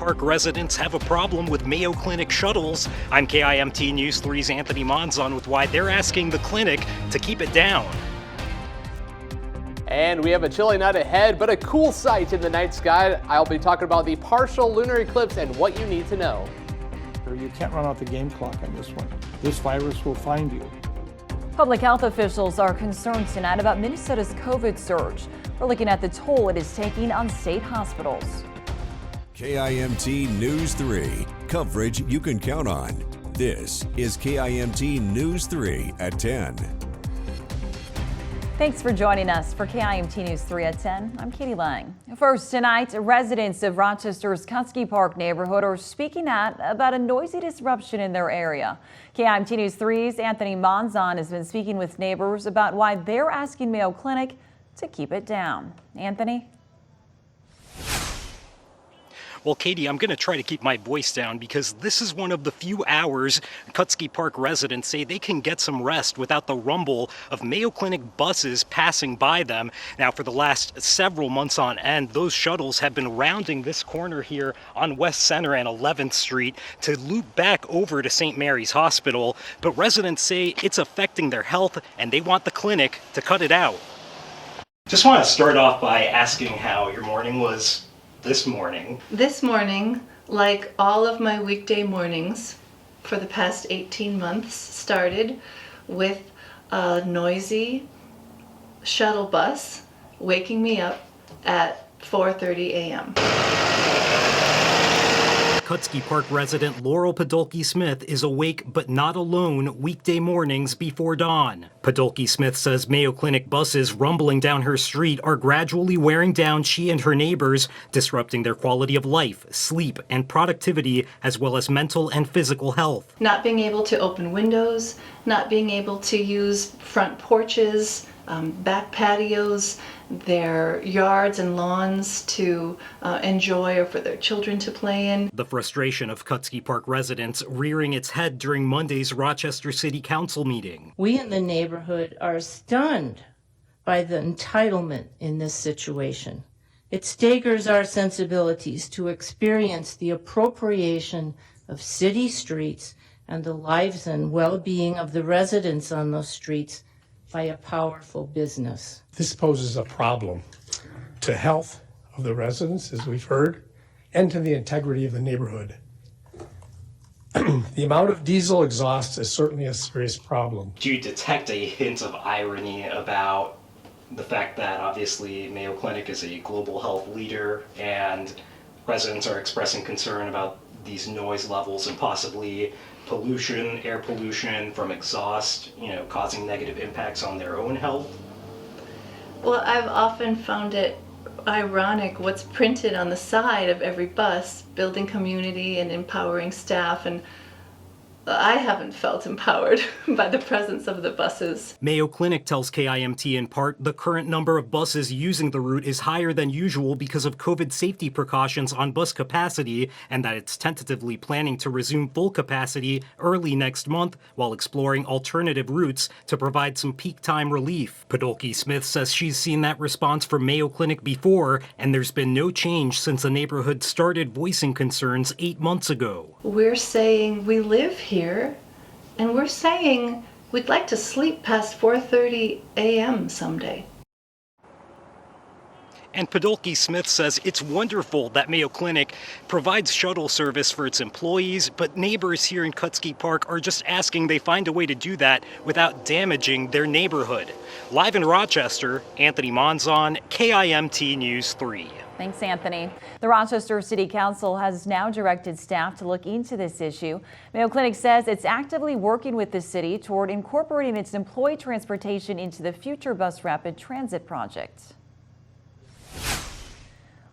Park residents have a problem with Mayo Clinic shuttles. I'm KIMT News 3's Anthony Monzon with why they're asking the clinic to keep it down. And we have a chilly night ahead, but a cool sight in the night sky. I'll be talking about the partial lunar eclipse and what you need to know. You can't run out the game clock on this one. This virus will find you. Public health officials are concerned tonight about Minnesota's COVID surge. We're looking at the toll it is taking on state hospitals. KIMT News 3, coverage you can count on. This is KIMT News 3 at 10. Thanks for joining us for KIMT News 3 at 10. I'm Katie Lang. First tonight, residents of Rochester's Kutsky Park neighborhood are speaking out about a noisy disruption in their area. KIMT News 3's Anthony Monzon has been speaking with neighbors about why they're asking Mayo Clinic to keep it down. Anthony? Well, Katie, I'm going to try to keep my voice down because this is one of the few hours Kutsky Park residents say they can get some rest without the rumble of Mayo Clinic buses passing by them. Now, for the last several months on end, those shuttles have been rounding this corner here on West Center and 11th Street to loop back over to St. Mary's Hospital. But residents say it's affecting their health and they want the clinic to cut it out. Just want to start off by asking how your morning was this morning. This morning, like all of my weekday mornings for the past 18 months, started with a noisy shuttle bus waking me up at 4:30 a.m. Kutsky Park resident Laurel Podolsky-Smith is awake but not alone weekday mornings before dawn. Podolsky-Smith says Mayo Clinic buses rumbling down her street are gradually wearing down she and her neighbors, disrupting their quality of life, sleep, and productivity, as well as mental and physical health. Not being able to open windows, not being able to use front porches, back patios, their yards and lawns to enjoy or for their children to play in. The frustration of Kutsky Park residents rearing its head during Monday's Rochester City Council meeting. We in the neighborhood are stunned by the entitlement in this situation. It staggers our sensibilities to experience the appropriation of city streets and the lives and well-being of the residents on those streets by a powerful business. This poses a problem to health of the residents, as we've heard, and to the integrity of the neighborhood. The amount of diesel exhaust is certainly a serious problem. Do you detect a hint of irony about the fact that obviously Mayo Clinic is a global health leader and residents are expressing concern about these noise levels and possibly pollution, air pollution from exhaust, causing negative impacts on their own health? Well, I've often found it ironic what's printed on the side of every bus, building community and empowering staff, and I haven't felt empowered by the presence of the buses. Mayo Clinic tells KIMT in part the current number of buses using the route is higher than usual because of COVID safety precautions on bus capacity, and that it's tentatively planning to resume full capacity early next month while exploring alternative routes to provide some peak time relief. Podolsky-Smith says she's seen that response from Mayo Clinic before, and there's been no change since the neighborhood started voicing concerns 8 months ago. We're saying we live here, and we're saying we'd like to sleep past 4:30 a.m. someday. And Podolsky-Smith says it's wonderful that Mayo Clinic provides shuttle service for its employees, but neighbors here in Kutsky Park are just asking they find a way to do that without damaging their neighborhood. Live in Rochester, Anthony Monzon, KIMT News 3. Thanks, Anthony. The Rochester City Council has now directed staff to look into this issue. Mayo Clinic says it's actively working with the city toward incorporating its employee transportation into the future bus rapid transit project.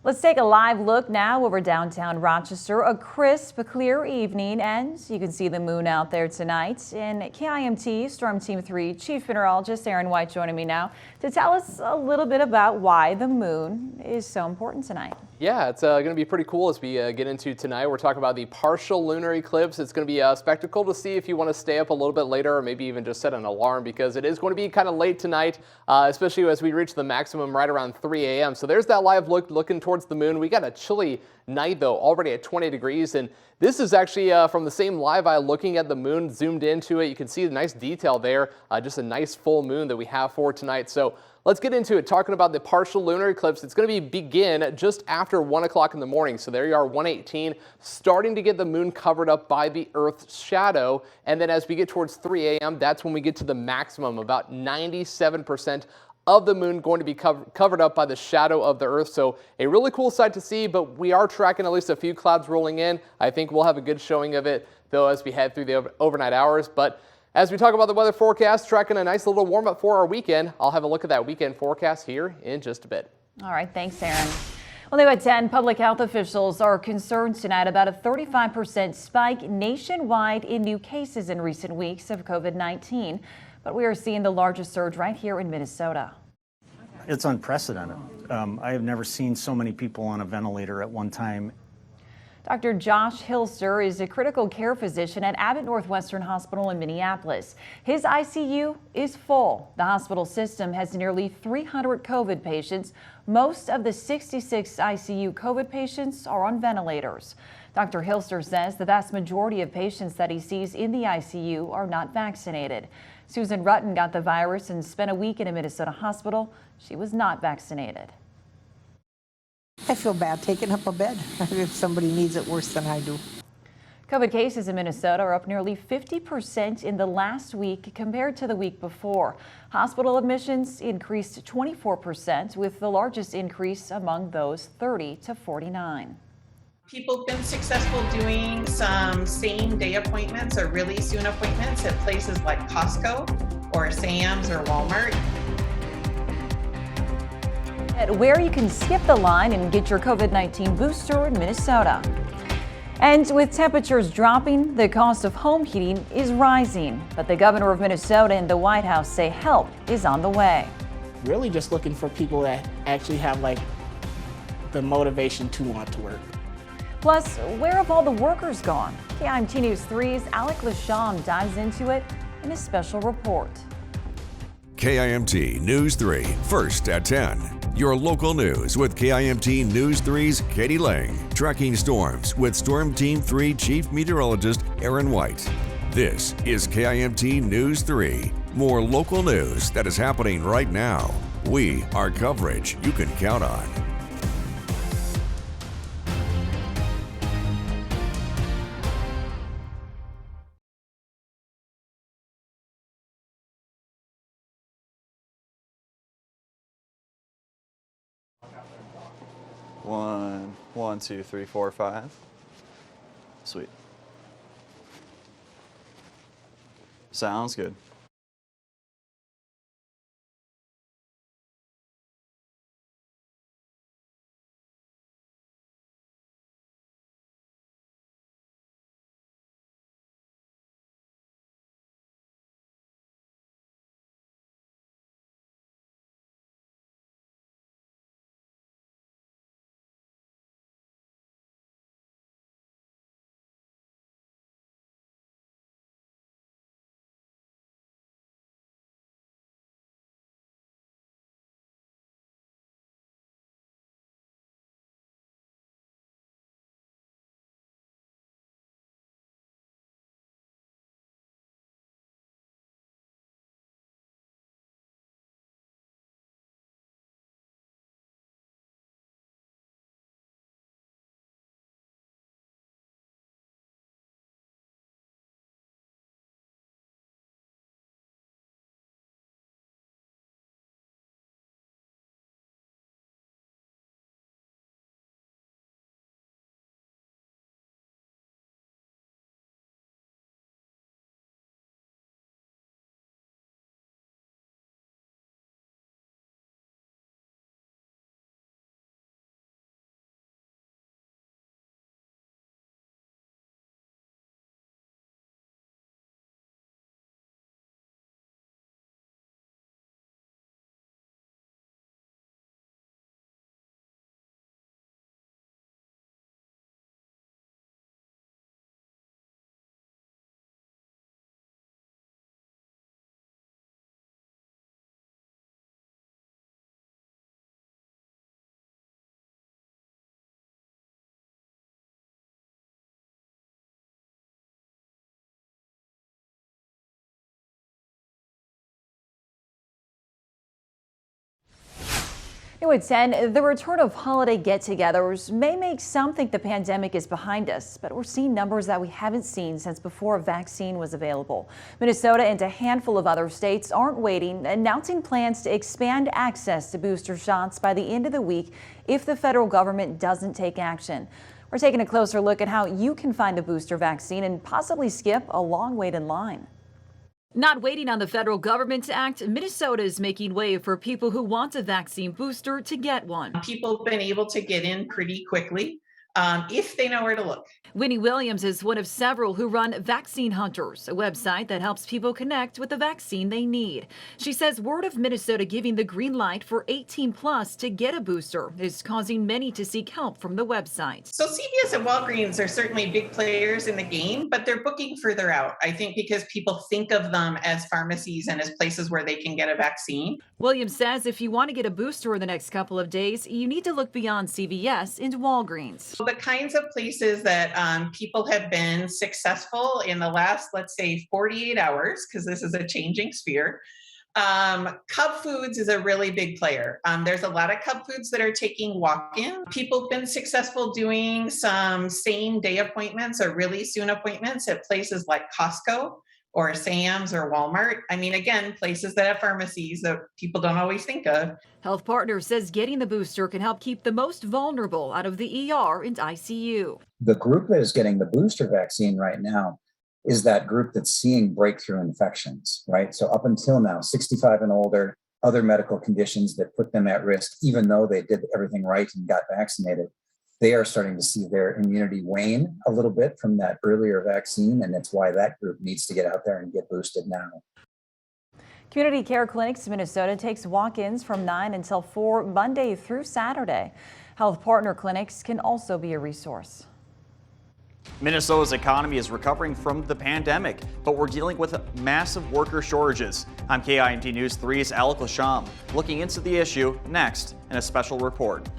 Let's take a live look now over downtown Rochester. A crisp, clear evening, and you can see the moon out there tonight. In KIMT Storm Team 3 Chief Meteorologist Aaron White joining me now to tell us a little bit about why the moon is so important tonight. Yeah, it's going to be pretty cool as we get into tonight. We're talking about the partial lunar eclipse. It's going to be a spectacle to see if you want to stay up a little bit later or maybe even just set an alarm because it is going to be kind of late tonight, especially as we reach the maximum right around 3 a.m. So there's that live look looking towards the moon. We got a chilly night, though, already at 20 degrees. And this is actually from the same live eye looking at the moon, zoomed into it. You can see the nice detail there, just a nice full moon that we have for tonight. So let's get into it, talking about the partial lunar eclipse. It's going to begin just after 1 o'clock in the morning. So there you are, 1:18, starting to get the moon covered up by the Earth's shadow. And then as we get towards 3 a.m., that's when we get to the maximum, about 97% of the moon going to be covered up by the shadow of the Earth. So a really cool sight to see, but we are tracking at least a few clouds rolling in. I think we'll have a good showing of it, though, as we head through the overnight hours. But as we talk about the weather forecast, tracking a nice little warm-up for our weekend. I'll have a look at that weekend forecast here in just a bit. All right, thanks, Aaron. Well, now at 10, public health officials are concerned tonight about a 35% spike nationwide in new cases in recent weeks of COVID-19. But we are seeing the largest surge right here in Minnesota. It's unprecedented. I have never seen so many people on a ventilator at one time. Dr. Josh Hilster is a critical care physician at Abbott Northwestern Hospital in Minneapolis. His ICU is full. The hospital system has nearly 300 COVID patients. Most of the 66 ICU COVID patients are on ventilators. Dr. Hilster says the vast majority of patients that he sees in the ICU are not vaccinated. Susan Rutten got the virus and spent a week in a Minnesota hospital. She was not vaccinated. I feel bad taking up a bed if somebody needs it worse than I do. COVID cases in Minnesota are up nearly 50% in the last week compared to the week before. Hospital admissions increased 24%, with the largest increase among those 30 to 49. People have been successful doing some same-day appointments or really soon appointments at places like Costco or Sam's or Walmart. Where you can skip the line and get your COVID-19 booster in Minnesota. And with temperatures dropping, the cost of home heating is rising. But the governor of Minnesota and the White House say help is on the way. Really just looking for people that actually have the motivation to want to work. Plus, where have all the workers gone? KIMT News 3's Alec Lasham dives into it in a special report. KIMT News 3, first at 10. Your local news with KIMT News 3's Katie Lang. Tracking storms with Storm Team 3 Chief Meteorologist Aaron White. This is KIMT News 3. More local news that is happening right now. We are coverage you can count on. One, two, three, four, five. Sweet. Sounds good. New at 10, the return of holiday get-togethers may make some think the pandemic is behind us, but we're seeing numbers that we haven't seen since before a vaccine was available. Minnesota and a handful of other states aren't waiting, announcing plans to expand access to booster shots by the end of the week if the federal government doesn't take action. We're taking a closer look at how you can find a booster vaccine and possibly skip a long wait in line. Not waiting on the federal government to act, Minnesota is making way for people who want a vaccine booster to get one. People have been able to get in pretty quickly if they know where to look. Winnie Williams is one of several who run Vaccine Hunters, a website that helps people connect with the vaccine they need. She says word of Minnesota giving the green light for 18 plus to get a booster is causing many to seek help from the website. So CVS and Walgreens are certainly big players in the game, but they're booking further out, I think, because people think of them as pharmacies and as places where they can get a vaccine. Williams says if you want to get a booster in the next couple of days, you need to look beyond CVS into Walgreens. The kinds of places that people have been successful in the last, let's say, 48 hours, because this is a changing sphere. Cub Foods is a really big player. There's a lot of Cub Foods that are taking walk-in. People have been successful doing some same-day appointments or really soon appointments at places like Costco or Sam's or Walmart. I mean, again, places that have pharmacies that people don't always think of. Health Partners says getting the booster can help keep the most vulnerable out of the ER and ICU. The group that is getting the booster vaccine right now is that group that's seeing breakthrough infections, right? So up until now, 65 and older, other medical conditions that put them at risk, even though they did everything right and got vaccinated, they are starting to see their immunity wane a little bit from that earlier vaccine. And that's why that group needs to get out there and get boosted now. Community Care Clinics Minnesota takes walk-ins from 9 until 4 Monday through Saturday. Health Partner Clinics can also be a resource. Minnesota's economy is recovering from the pandemic, but we're dealing with massive worker shortages. I'm KIMT News 3's Alec Lasham, looking into the issue next in a special report.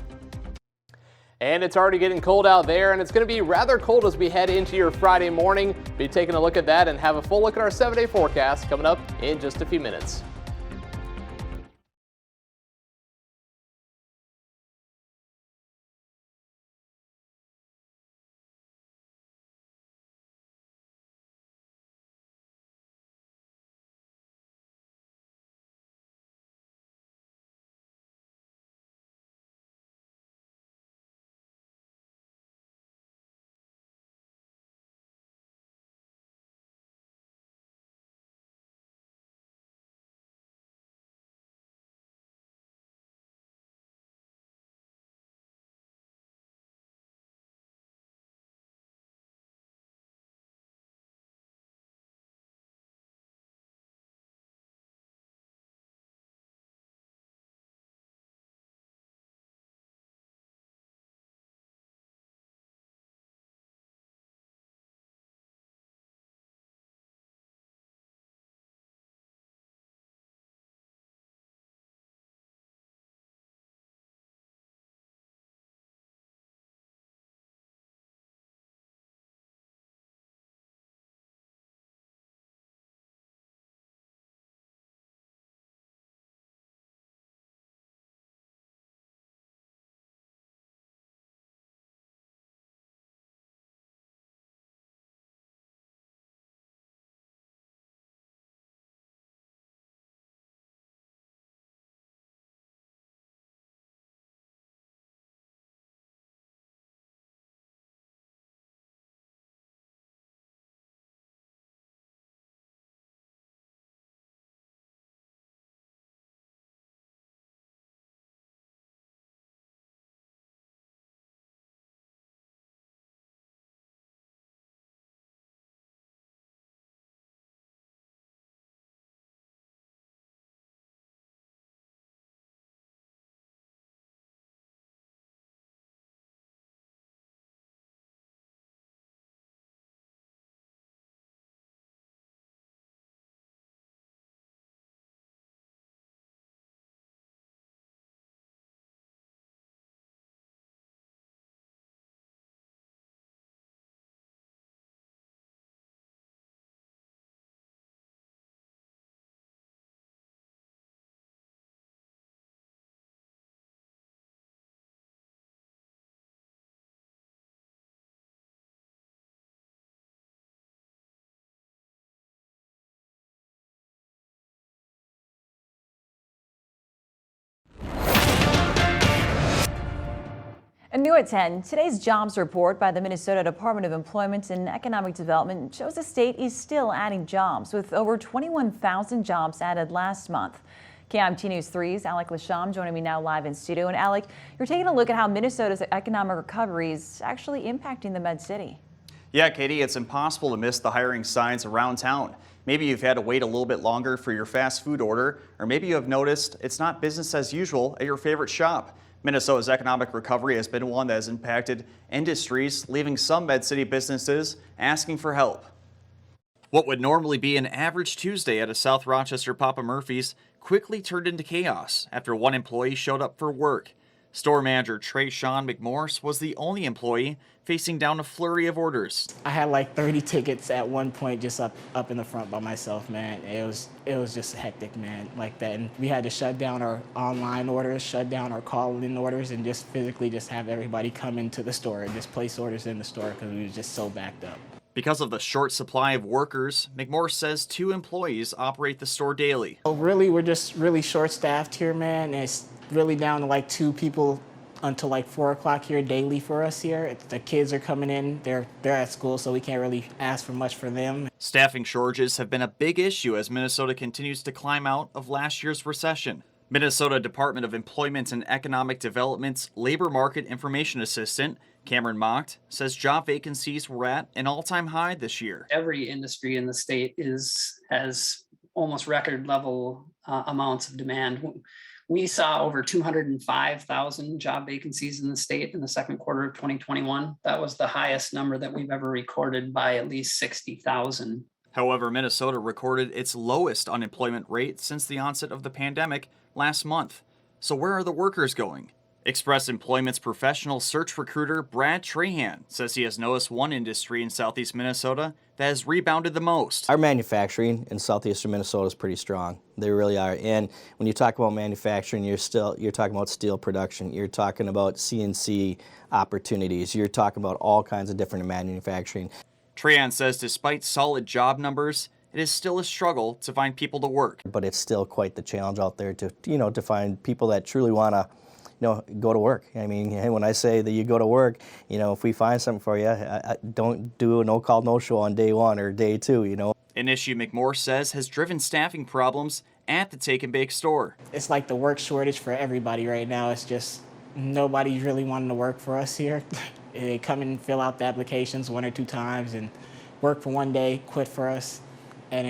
And it's already getting cold out there, and it's going to be rather cold as we head into your Friday morning. Be taking a look at that and have a full look at our 7-day forecast coming up in just a few minutes. New at 10, today's jobs report by the Minnesota Department of Employment and Economic Development shows the state is still adding jobs, with over 21,000 jobs added last month. KIMT News 3's Alec Lasham joining me now live in studio. And Alec, you're taking a look at how Minnesota's economic recovery is actually impacting the Med City. Yeah, Katie, it's impossible to miss the hiring signs around town. Maybe you've had to wait a little bit longer for your fast food order, or maybe you have noticed it's not business as usual at your favorite shop. Minnesota's economic recovery has been one that has impacted industries, leaving some Med City businesses asking for help. What would normally be an average Tuesday at a South Rochester Papa Murphy's quickly turned into chaos after one employee showed up for work. Store manager Sean McMorris was the only employee facing down a flurry of orders. I had like 30 tickets at one point just up in the front by myself, man. It was just hectic, man, like that. And we had to shut down our online orders, shut down our call-in orders, and just physically just have everybody come into the store and just place orders in the store because we were just so backed up. Because of the short supply of workers, McMorris says 2 employees operate the store daily. So really, we're just really short-staffed here, man. And it's really down to like 2 people until like 4 o'clock here daily for us here. The kids are coming in, they're at school, so we can't really ask for much for them. Staffing shortages have been a big issue as Minnesota continues to climb out of last year's recession. Minnesota Department of Employment and Economic Development's Labor Market Information Assistant, Cameron Mocht, says job vacancies were at an all-time high this year. Every industry in the state has almost record level amounts of demand. We saw over 205,000 job vacancies in the state in the second quarter of 2021. That was the highest number that we've ever recorded by at least 60,000. However, Minnesota recorded its lowest unemployment rate since the onset of the pandemic last month. So where are the workers going? Express Employment's professional search recruiter Brad Trahan says he has noticed one industry in southeast Minnesota that has rebounded the most. Our manufacturing in southeastern Minnesota is pretty strong. They really are. And when you talk about manufacturing, you're talking about steel production. You're talking about CNC opportunities. You're talking about all kinds of different manufacturing. Trahan says despite solid job numbers, it is still a struggle to find people to work. But it's still quite the challenge out there to find people that truly want to go to work. I mean, when I say that you go to work, if we find something for you, don't do a no-call, no-show on day 1 or day 2, An issue McMorris says has driven staffing problems at the Take and Bake store. It's like the work shortage for everybody right now. It's just nobody's really wanting to work for us here. They come and fill out the applications 1 or 2 times and work for 1 day, quit for us, and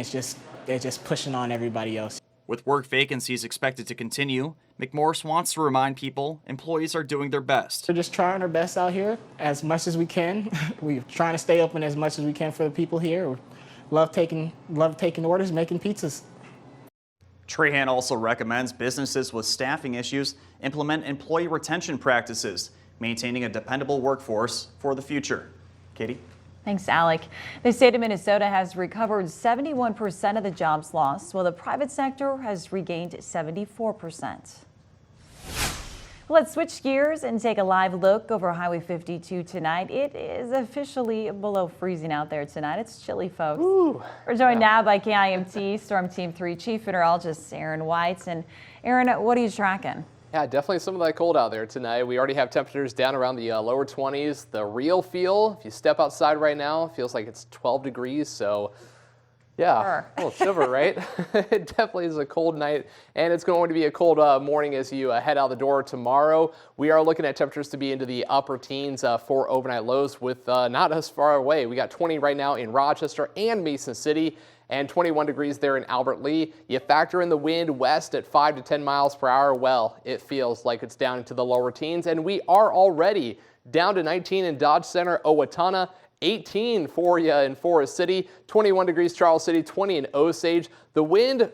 they're just pushing on everybody else. With work vacancies expected to continue, McMorris wants to remind people employees are doing their best. We're just trying our best out here as much as we can. We're trying to stay open as much as we can for the people here. We love taking orders, making pizzas. Trahan also recommends businesses with staffing issues implement employee retention practices, maintaining a dependable workforce for the future. Katie? Thanks, Alec. The state of Minnesota has recovered 71% of the jobs lost, while the private sector has regained 74%. Let's switch gears and take a live look over Highway 52 tonight. It is officially below freezing out there tonight. It's chilly, folks. Ooh, We're joined now by KIMT Storm Team 3 Chief Meteorologist Aaron White. And Aaron, what are you tracking? Yeah, definitely some of that cold out there tonight. We already have temperatures down around the lower 20s. The real feel, if you step outside right now, feels like it's 12 degrees. So, yeah, a little shiver, right? It definitely is a cold night, and it's going to be a cold morning as you head out the door tomorrow. We are looking at temperatures to be into the upper teens for overnight lows with not as far away. We got 20 right now in Rochester and Mason City, and 21 degrees there in Albert Lee. You factor in the wind west at 5 to 10 miles per hour. Well, it feels like it's down into the lower teens, and we are already down to 19 in Dodge Center, Owatonna, 18 for you in Forest City, 21 degrees Charles City, 20 in Osage. The wind,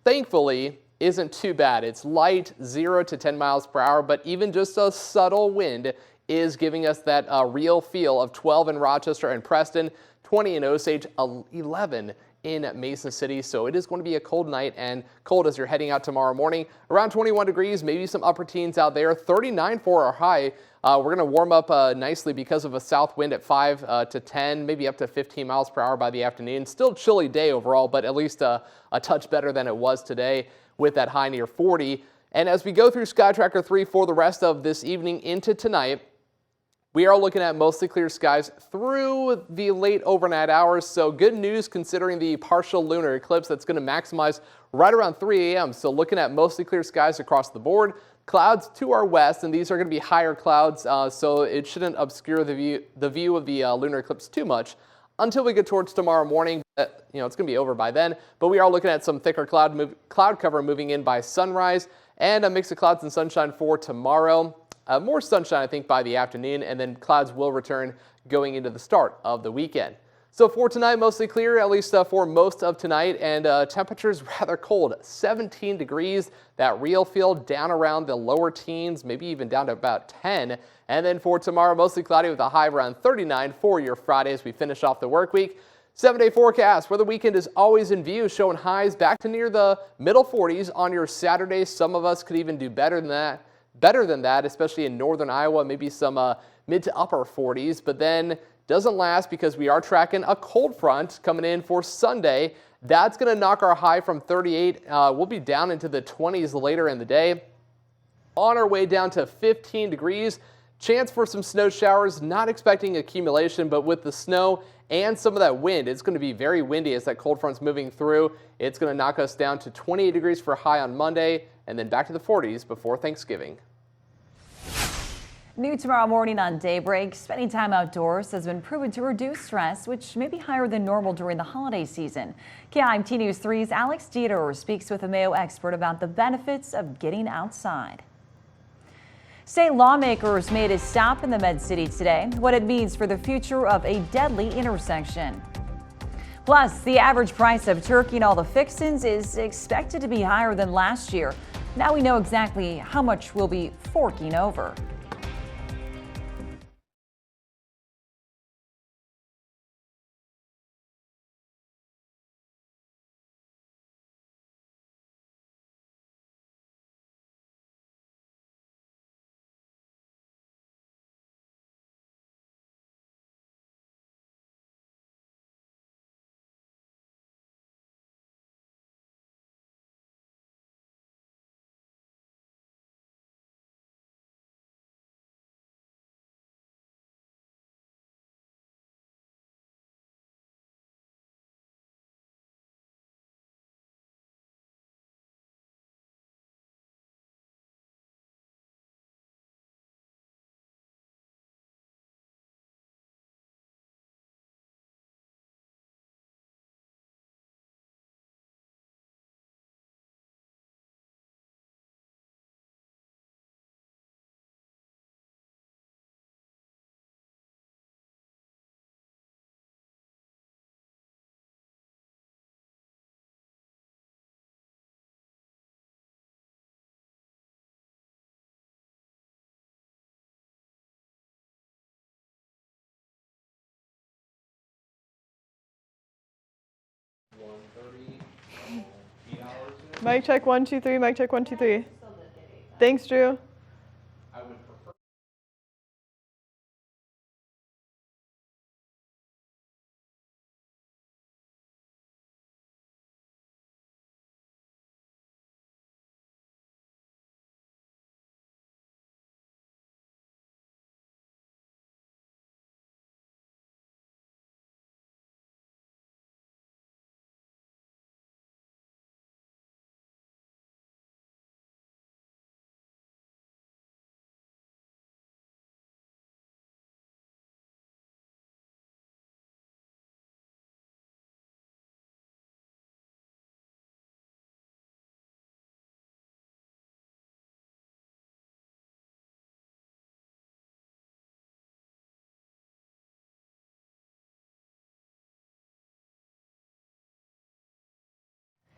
thankfully, isn't too bad. It's light, 0 to 10 miles per hour, but even just a subtle wind is giving us that real feel of 12 in Rochester and Preston, 20 in Osage, 11 in Mason City. So it is going to be a cold night and cold as you're heading out tomorrow morning. Around 21 degrees, maybe some upper teens out there. 39 for our high. We're going to warm up nicely because of a south wind at 5 to 10, maybe up to 15 miles per hour by the afternoon. Still chilly day overall, but at least a touch better than it was today with that high near 40. And as we go through Sky Tracker 3 for the rest of this evening into tonight, We are looking at mostly clear skies through the late overnight hours, so good news considering the partial lunar eclipse that's going to maximize right around 3 a.m. So looking at mostly clear skies across the board, clouds to our west, and these are going to be higher clouds, so it shouldn't obscure the view of the lunar eclipse too much until we get towards tomorrow morning. It's going to be over by then, but we are looking at some thicker cloud cover moving in by sunrise and a mix of clouds and sunshine for tomorrow. More sunshine, I think, by the afternoon, and then clouds will return going into the start of the weekend. So for tonight, mostly clear, at least for most of tonight, and temperatures rather cold, 17 degrees. That real feel down around the lower teens, maybe even down to about 10. And then for tomorrow, mostly cloudy with a high around 39 for your Friday as we finish off the work week. 7-day forecast where the weekend is always in view, showing highs back to near the middle 40s on your Saturday. Some of us could even do better than that, especially in northern Iowa, maybe some mid to upper 40s, but then doesn't last because we are tracking a cold front coming in for Sunday. That's going to knock our high from 38. We'll be down into the 20s later in the day. On our way down to 15 degrees. Chance for some snow showers, not expecting accumulation, but with the snow and some of that wind, it's going to be very windy as that cold front's moving through. It's going to knock us down to 28 degrees for a high on Monday, and then back to the 40s before Thanksgiving. New tomorrow morning on Daybreak, spending time outdoors has been proven to reduce stress, which may be higher than normal during the holiday season. KIMT News 3's Alex Dieter speaks with a Mayo expert about the benefits of getting outside. State lawmakers made a stop in the Med City today, what it means for the future of a deadly intersection. Plus, the average price of turkey and all the fixins is expected to be higher than last year. Now we know exactly how much we'll be forking over. Mic check 1 2 3. Mic check 1 2 3. Thanks, Drew.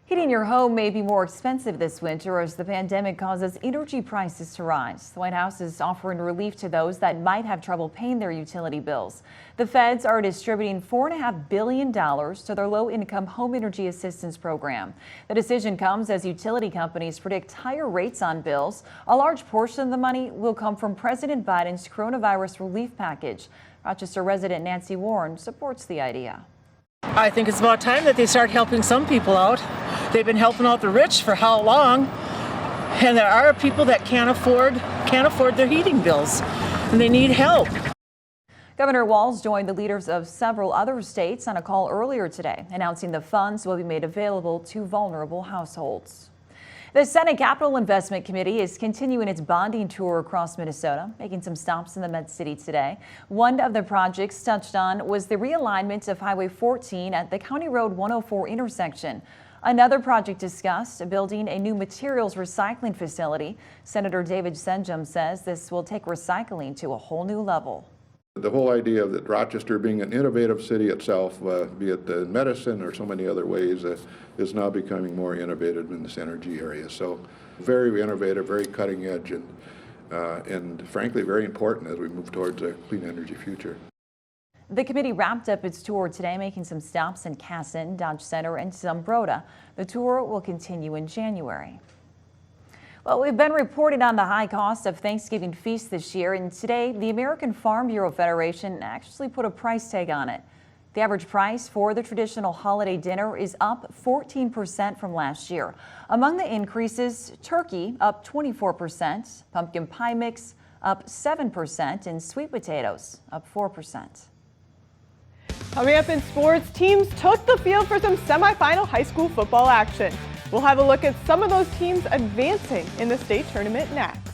Heating your home may be more expensive this winter as the pandemic causes energy prices to rise. The White House is offering relief to those that might have trouble paying their utility bills. The feds are distributing $4.5 billion to their low-income home energy assistance program. The decision comes as utility companies predict higher rates on bills. A large portion of the money will come from President Biden's coronavirus relief package. Rochester resident Nancy Warren supports the idea. I think it's about time that they start helping some people out. They've been helping out the rich for how long? And there are people that can't afford their heating bills, and they need help. Governor Walz joined the leaders of several other states on a call earlier today, announcing the funds will be made available to vulnerable households. The Senate Capital Investment Committee is continuing its bonding tour across Minnesota, making some stops in the Med-City today. One of the projects touched on was the realignment of Highway 14 at the County Road 104 intersection. Another project discussed, building a new materials recycling facility. Senator David Senjum says this will take recycling to a whole new level. The whole idea of that Rochester being an innovative city itself, be it in medicine or so many other ways, is now becoming more innovative in this energy area. So very innovative, very cutting edge, and frankly very important as we move towards a clean energy future. The committee wrapped up its tour today, making some stops in Casson, Dodge Center, and Zumbrota. The tour will continue in January. Well, we've been reporting on the high cost of Thanksgiving feasts this year, and today the American Farm Bureau Federation actually put a price tag on it. The average price for the traditional holiday dinner is up 14% from last year. Among the increases, turkey up 24%, pumpkin pie mix up 7%, and sweet potatoes up 4%. Coming up in sports, teams took the field for some semifinal high school football action. We'll have a look at some of those teams advancing in the state tournament next.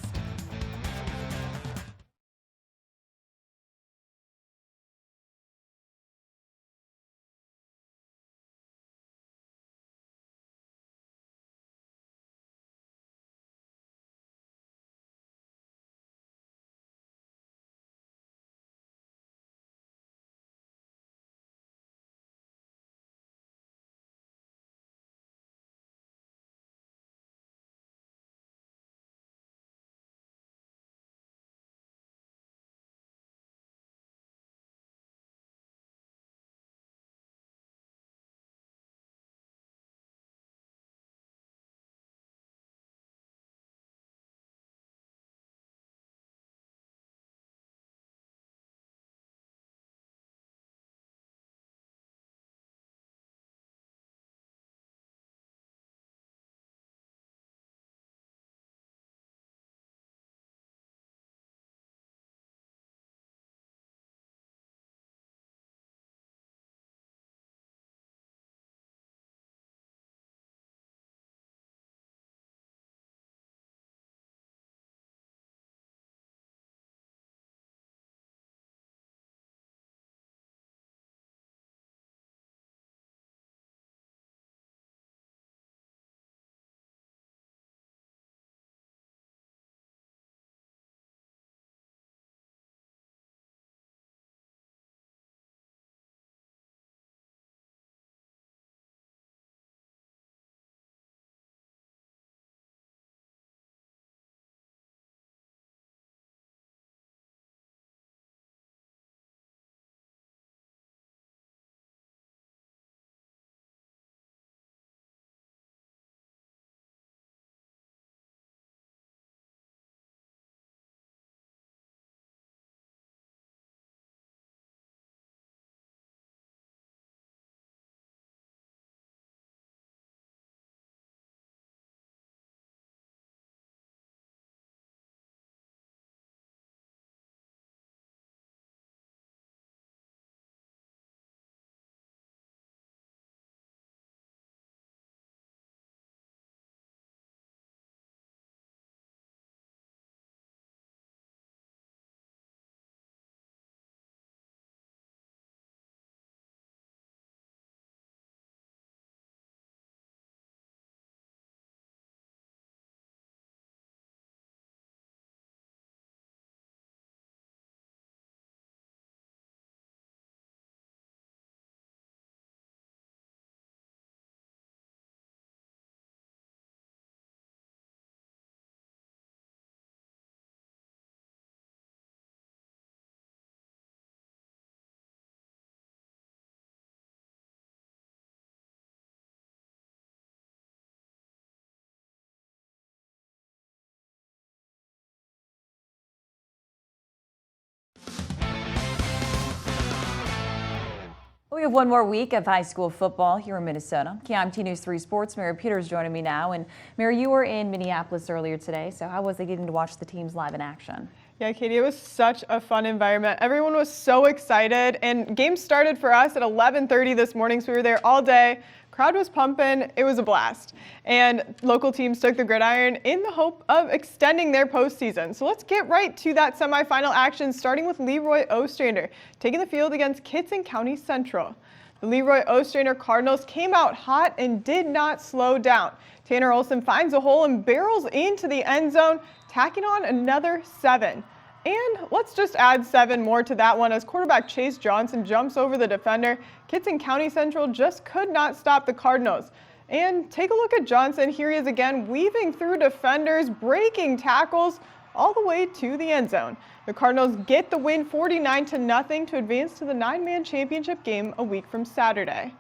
We have one more week of high school football here in Minnesota. KIMT News 3 Sports, Mary Peters joining me now. And Mary, you were in Minneapolis earlier today, so how was it getting to watch the teams live in action? Yeah, Katie, it was such a fun environment. Everyone was so excited, and games started for us at 11:30 this morning, so we were there all day. Crowd was pumping. It was a blast. And local teams took the gridiron in the hope of extending their postseason. So let's get right to that semifinal action, starting with Leroy Ostrander taking the field against Kittson County Central. The Leroy Ostrander Cardinals came out hot and did not slow down. Tanner Olson finds a hole and barrels into the end zone, tacking on another 7. And let's just add 7 more to that one as quarterback Chase Johnson jumps over the defender. Kittson County Central just could not stop the Cardinals. And take a look at Johnson. Here he is again, weaving through defenders, breaking tackles all the way to the end zone. The Cardinals get the win 49-0 to advance to the 9-man championship game a week from Saturday.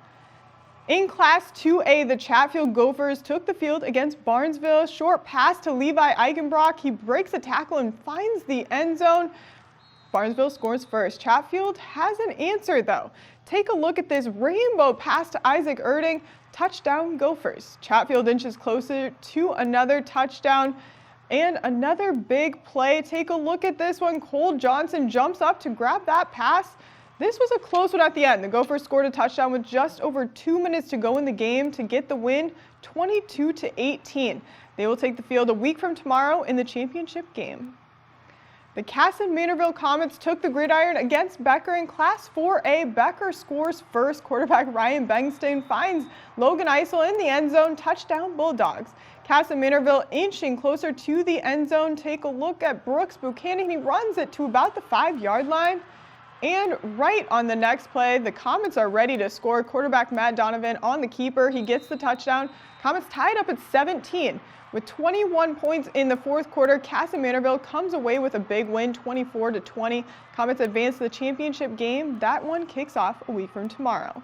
In Class 2A, the Chatfield Gophers took the field against Barnesville. Short pass to Levi Eichenbrock. He breaks a tackle and finds the end zone. Barnesville scores first. Chatfield has an answer, though. Take a look at this rainbow pass to Isaac Erding. Touchdown Gophers. Chatfield inches closer to another touchdown. And another big play. Take a look at this one. Cole Johnson jumps up to grab that pass. This was a close one at the end. The Gophers scored a touchdown with just over 2 minutes to go in the game to get the win 22-18. They will take the field a week from tomorrow in the championship game. The Casson-Manorville Comets took the gridiron against Becker in Class 4A. Becker scores first. Quarterback Ryan Bengstein finds Logan Eisel in the end zone. Touchdown Bulldogs. Casson-Manorville inching closer to the end zone. Take a look at Brooks Buchanan. He runs it to about the 5-yard line. And right on the next play, the Comets are ready to score. Quarterback Matt Donovan on the keeper. He gets the touchdown. Comets tied up at 17. With 21 points in the fourth quarter, Casson-Manorville comes away with a big win, 24-20. Comets advance to the championship game. That one kicks off a week from tomorrow.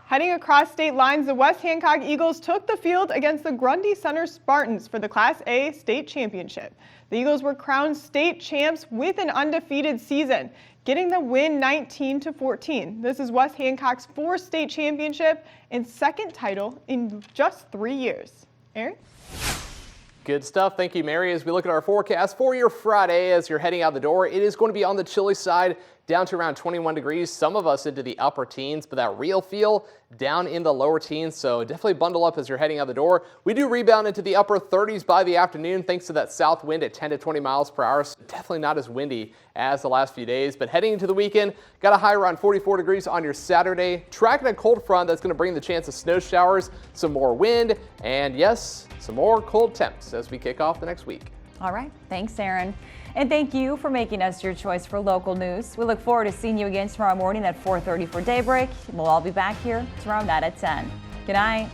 Heading across state lines, the West Hancock Eagles took the field against the Grundy Center Spartans for the Class A state championship. The Eagles were crowned state champs with an undefeated season, getting the win 19-14. This is West Hancock's 4th state championship and 2nd title in just 3 years. Aaron? Good stuff. Thank you, Mary. As we look at our forecast for your Friday, as you're heading out the door, it is going to be on the chilly side, down to around 21 degrees. Some of us into the upper teens, but that real feel down in the lower teens. So definitely bundle up as you're heading out the door. We do rebound into the upper 30s by the afternoon, thanks to that south wind at 10 to 20 miles per hour. So definitely not as windy as the last few days. But heading into the weekend, got a high around 44 degrees on your Saturday. Tracking a cold front that's going to bring the chance of snow showers, some more wind, and yes, some more cold temps as we kick off the next week. All right. Thanks, Aaron. And thank you for making us your choice for local news. We look forward to seeing you again tomorrow morning at 4:30 for Daybreak. We'll all be back here tomorrow night at 10. Good night.